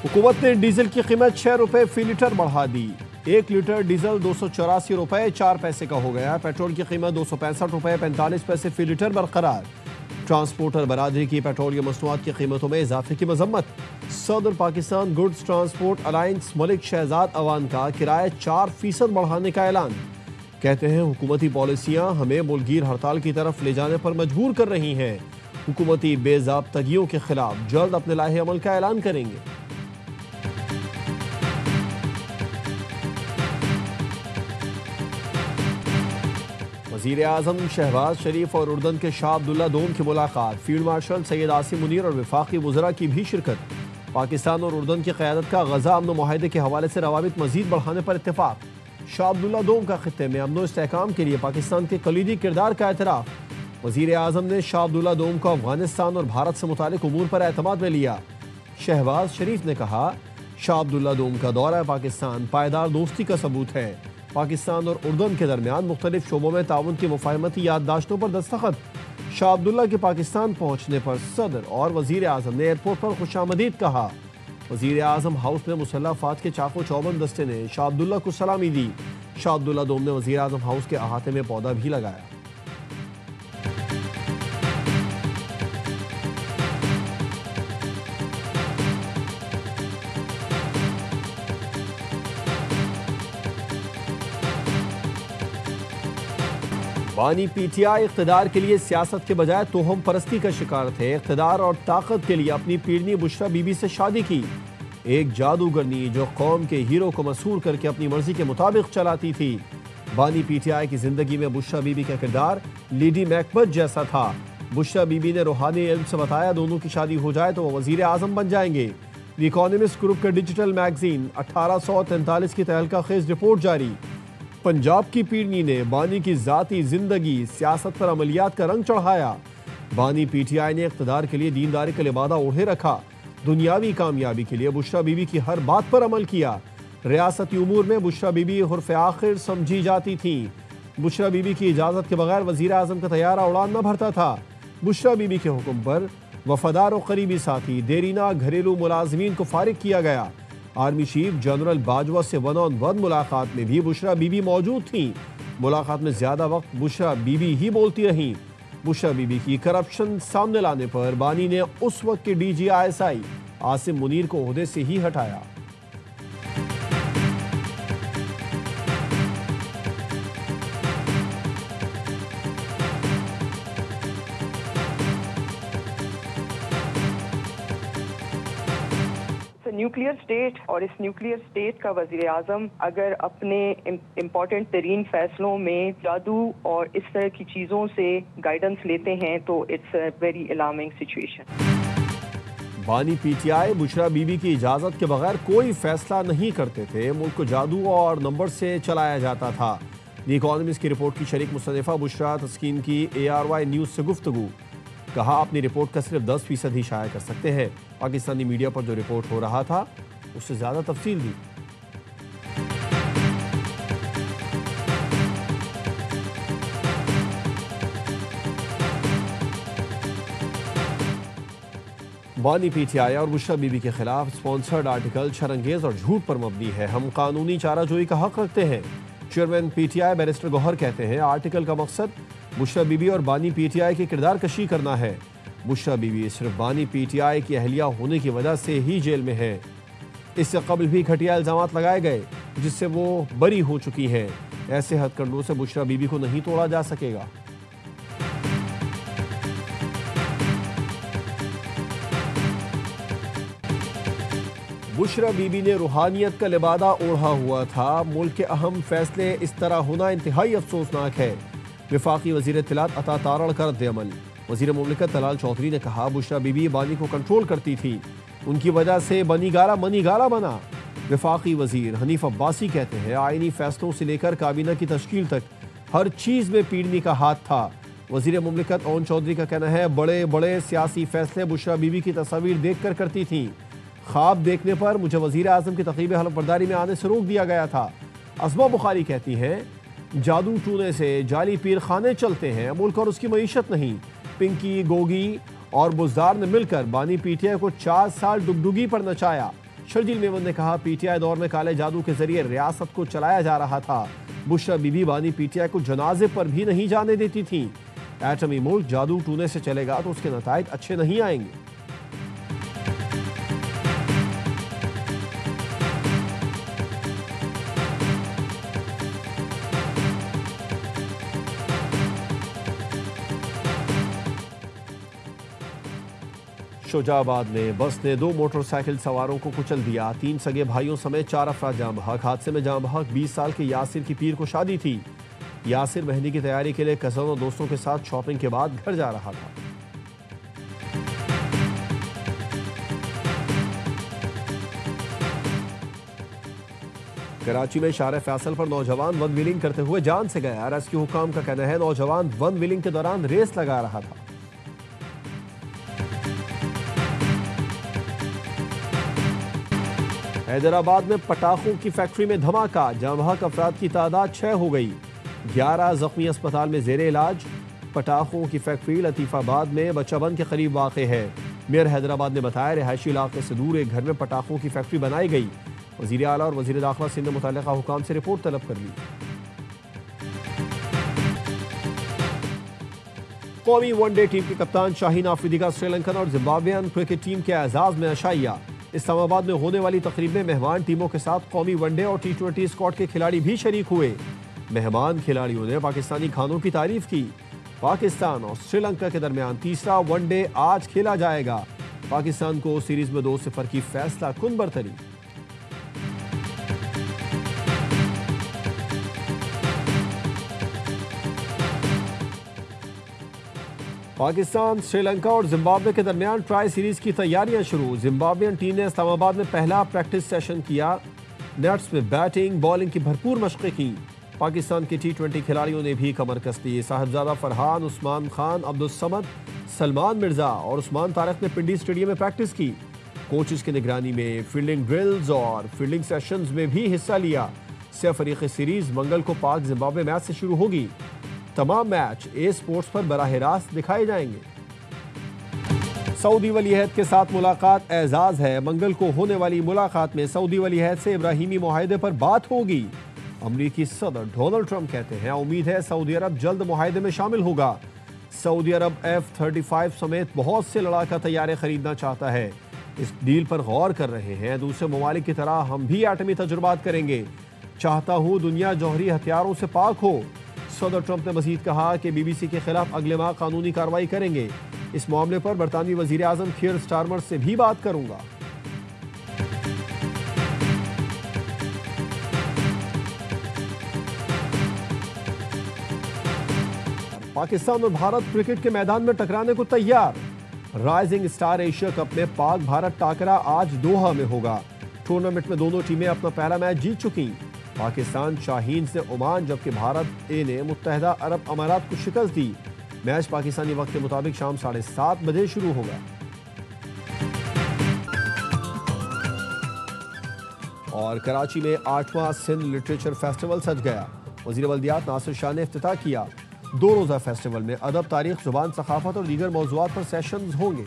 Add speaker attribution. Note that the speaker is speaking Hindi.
Speaker 1: हुकूमत ने डीजल की कीमत 6 रुपए फी लीटर बढ़ा दी। 1 लीटर डीजल 284 रुपए 4 पैसे का हो गया। पेट्रोल की कीमत 265 रुपए 45 पैसे फी लीटर बरकरार। ट्रांसपोर्टर बरादरी की पेट्रोलियम मसनूआत की कीमतों में इजाफे की मजम्मत। सदर Pakistan Goods Transport Alliance Malik Shahzad Awan का किराया 4% बढ़ाने का ऐलान। कहते हैं हुकूमती पॉलिसियां हमें मुल्कगीर हड़ताल की तरफ ले जाने पर मजबूर कर रही हैं। हुकूमती बेज़ाब्तगियों के खिलाफ जल्द अपने लाहे अमल का ऐलान करेंगे। वज़ीर आज़म शहबाज शरीफ और उर्दन के शाह अब्दुल्ला दोम की मुलाकात। फील्ड मार्शल सैयद आसिम मुनीर और वफाकी वज़रा की भी शिरकत। पाकिस्तान और उर्दन की क़यादत का गज़ा अमन मुआहदे के हवाले से रवाबित मज़ीद बढ़ाने पर इत्तेफाक। शाह अब्दुल्ला दोम का खित्ते में अमन इस्तेहकाम के लिए पाकिस्तान के कलीदी किरदार का एतराफ़। वज़ीर आज़म ने शाह अब्दुल्ला दोम को अफगानिस्तान और भारत से मुतालिक उमूर पर एतमाद में लिया। शहबाज शरीफ ने कहा, शाह अब्दुल्ला दोम का दौरा पाकिस्तान पायदार दोस्ती का सबूत है। पाकिस्तान और उर्दन के दरमियान मुख्तलिफ शोबों में ताउन की मुफाहमती याददाश्तों पर दस्तखत। शाह अब्दुल्ला के पाकिस्तान पहुंचने पर सदर और वज़ीर आज़म ने एयरपोर्ट पर खुशामदीद कहा। वज़ीर आज़म हाउस में मुसल्लह अफ़वाद के चाको चौबंद दस्ते ने शाह अब्दुल्ला को सलामी दी। शाह अब्दुल्ला दोम ने वज़ीर आज़म हाउस के अहाते में पौधा भी लगाया। बानी पीटीआई इख्तिदार के लिए सियासत के बजाय तोहम परस्ती का शिकार थे। इख्तिदार और ताकत के लिए अपनी पीरनी बुशरा बीबी से शादी की। एक जादूगरनी जो कौम के हीरो को मशहूर करके अपनी मर्जी के मुताबिक चलाती थी। बानी पीटीआई की जिंदगी में बुशरा बीबी का किरदार लेडी मैकबथ जैसा था। बुशरा बीबी ने रूहानी इल्म से बताया दोनों की शादी हो जाए तो वो वजीर आजम बन जाएंगे। द इकोनॉमिस्ट ग्रुप का डिजिटल मैगजीन 1843 की तहलका खेज रिपोर्ट जारी। पंजाब की पीरनी ने बानी की जाती जिंदगी सियासत पर अमलियात का रंग चढ़ाया। बानी पीटीआई ने इख्तिदार के लिए दीनदारी का लिबादा ओढ़े रखा। दुनियावी कामयाबी के लिए बुशरा बीबी की हर बात पर अमल किया। रियासती उमूर में बुशरा बीबी हुर्फ आखिर समझी जाती थी। बुशरा बीबी की इजाज़त के बगैर वज़ीर आज़म का तैयारा उड़ान न भरता था। बुशरा बीबी के हुक्म पर वफादार और करीबी साथी देरीना घरेलू मुलाजमीन को फारिग किया गया। आर्मी चीफ जनरल बाजवा से वन ऑन वन मुलाकात में भी बुशरा बीबी मौजूद थी। मुलाकात में ज्यादा वक्त बुशरा बीबी ही बोलती रहीं। बुशरा बीबी की करप्शन सामने लाने पर बानी ने उस वक्त के DGISI आसिम मुनीर को ओहदे से ही हटाया।
Speaker 2: न्यूक्लियर स्टेट और इस न्यूक्लियर स्टेट का वज़ीर आज़म अगर अपने इम्पोर्टेंट तरीन फैसलों में जादू और इस तरह की चीज़ों से गाइडेंस लेते हैं तो it's a very alarming situation.
Speaker 1: बानी पीटीआई बुशरा बीबी की इजाज़त के बगैर कोई फैसला नहीं करते थे। मुल्क को जादू और नंबर से चलाया जाता था। द इकोनॉमिस्ट की रिपोर्ट की शरीक मुस्तनिफा बुशरा तस्कीन की ARY न्यूज़ से गुफ्तगू। कहा, अपनी रिपोर्ट का सिर्फ 10% ही शाया कर सकते हैं। पाकिस्तानी मीडिया पर जो रिपोर्ट हो रहा था उससे ज्यादा तफसील दी। बानी पीटीआई और बुशरा बीबी के खिलाफ स्पॉन्सर्ड आर्टिकल शरंगेज और झूठ पर मबनी है। हम कानूनी चाराजोई का हक रखते हैं। चेयरमैन पीटीआई बैरिस्टर गौहर कहते हैं, आर्टिकल का मकसद बुशरा बीबी और बानी पीटीआई की किरदार कशी करना है। बुशरा बीबी सिर्फ बानी पीटीआई की अहलिया होने की वजह से ही जेल में है। इससे कबल भी घटिया इल्जामात लगाए गए जिससे वो बरी हो चुकी हैं। ऐसे हथकंडों से बुशरा बीबी को नहीं तोड़ा जा सकेगा। बुशरा बीबी ने रूहानियत का लिबादा ओढ़ा हुआ था। मुल्क के अहम फैसले इस तरह होना इंतहाई अफसोसनाक है। वफाकी वज़ीर इत्तलात अता तारड़ का रद्द-ए-अमल। वज़ीर मुमलिकत तलाल चौधरी ने कहा, बुशरा बीबी बानी को कंट्रोल करती थी, उनकी वजह से बनीगारा मनीगारा बना। वफाकी वज़ीर हनीफ अब्बासी कहते हैं, आईनी फैसलों से लेकर काबीना की तश्कील तक हर चीज़ में पीड़नी का हाथ था। वज़ीर मुमलिकत ओन चौधरी का कहना है, बड़े बड़े सियासी फैसले बुशरा बीबी की तस्वीर देख कर करती थी। ख्वाब देखने पर मुझे वज़ीर आज़म की तक़रीब हलफबरदारी में आने से रोक दिया गया था। अज़मा बुखारी कहती हैं, जादू टूने से जाली पीर खाने चलते हैं, मुल्क और उसकी मईशत नहीं। पिंकी, गोगी और बुज़दार ने मिलकर बानी पीटीआई को 4 साल डुगडुगी पर नचाया। शर्जील मेमन ने कहा, पीटीआई दौर में काले जादू के जरिए रियासत को चलाया जा रहा था। बुशरा बीबी बानी पीटीआई को जनाजे पर भी नहीं जाने देती थी। एटमी मुल्क जादू टूने से चलेगा तो उसके नताइज अच्छे नहीं आएंगे। शुजाबाद में बस ने 2 मोटरसाइकिल सवारों को कुचल दिया। 3 सगे भाइयों समेत 4 अफराद जाँ बहक। हादसे में जाँ बहक 20 साल के यासिर की पीर को शादी थी। यासिर मेहंदी की तैयारी के लिए कज़न और दोस्तों के साथ शॉपिंग के बाद घर जा रहा था। कराची में शारे फैसल पर नौजवान वन व्हीलिंग करते हुए जान से गया। रेस्क्यू हुकाम का कहना है, नौजवान वन व्हीलिंग के दौरान रेस लगा रहा था। हैदराबाद में पटाखों की फैक्ट्री में धमाका। जाँ बहक अफराद की तादाद 6 हो गई। 11 जख्मी अस्पताल में जेर इलाज। पटाखों की फैक्ट्री लतीफाबाद में बच्चाबंद के करीब वाक़ है। मेयर हैदराबाद ने बताया, रिहायशी इलाके से दूर एक घर में पटाखों की फैक्ट्री बनाई गई। वज़ीर आला और वज़ीर दाखिला सिंध ने मुतल्लिका हुकाम से रिपोर्ट तलब कर ली। कौमी वनडे टीम के कप्तान शाहीन आफरीदी का श्रीलंकन और जिम्बाब्वेन क्रिकेट टीम के एजाज में अशाइया। इस्लामाबाद में होने वाली तकरीब में मेहमान टीमों के साथ कौमी वनडे और T20 स्क्वाड के खिलाड़ी भी शरीक हुए। मेहमान खिलाड़ियों ने पाकिस्तानी खानों की तारीफ की। पाकिस्तान और श्रीलंका के दरमियान तीसरा वनडे आज खेला जाएगा। पाकिस्तान को सीरीज में 2-0 की फैसला कुन बरतरी। पाकिस्तान, श्रीलंका और जिम्बाब्वे के दरमियान ट्राई सीरीज की तैयारियां शुरू। जिम्बाब्वियन टीम ने इस्लामाबाद में पहला प्रैक्टिस सेशन किया। नेट्स में बैटिंग बॉलिंग की भरपूर मशक़ें की। पाकिस्तान के T20 खिलाड़ियों ने भी कमर कस दी। साहिबजादा फरहान, उस्मान खान, अब्दुल समद, सलमान मिर्जा और उस्मान तारिक ने पिंडी स्टेडियम में प्रैक्टिस की। कोचेस की निगरानी में फील्डिंग ड्रिल्स और फील्डिंग सेशंस में भी हिस्सा लिया। 6 फरीक़ी सीरीज मंगल को पाक जिम्बाब्वे मैच से शुरू होगी। तमाम मैच ए स्पोर्ट्स पर बराह रास्त दिखाए जाएंगे। सऊदी वलीअहद के साथ मुलाकात एजाज है। मंगल को होने वाली मुलाकात में सऊदी वलीअहद से इब्राहिमी मुआहदे पर बात होगी। अमरीकी सदर डोनाल्ड ट्रंप कहते हैं, उम्मीद है सऊदी अरब जल्द मुआहदे में शामिल होगा। सऊदी अरब F-35 समेत बहुत से लड़ाका तैयारे खरीदना चाहता है। इस डील पर गौर कर रहे हैं। दूसरे ममालिक की तरह हम भी एटमी तजुर्बात करेंगे। चाहता हूँ दुनिया जौहरी हथियारों से पाक हो। सदर ट्रंप ने मजीद कहा कि BBC के खिलाफ अगले माह कानूनी कार्रवाई करेंगे। इस मामले पर बरतानवी वजीर आजम कीर स्टारमर से भी बात करूंगा। पाकिस्तान और भारत क्रिकेट के मैदान में टकराने को तैयार। राइजिंग स्टार एशिया कप में पाक भारत टाकरा आज दोहा में होगा। टूर्नामेंट में दोनों टीमें अपना पहला मैच जीत चुकी। पाकिस्तान शाहीन से ओमान, जबकि भारत ए ने मुत्तहदा अरब अमारात को शिकस्त दी। मैच पाकिस्तानी वक्त के मुताबिक शाम 7:30 बजे शुरू होगा। और कराची में 8वां सिंध लिटरेचर फेस्टिवल सज गया। वज़ीर बल्दियात नासिर शाह ने इफ्तिताह किया। 2 रोज़ा फेस्टिवल में अदब, तारीख, ज़ुबान, सकाफत और दीगर मौज़ूआत पर सेशंस होंगे।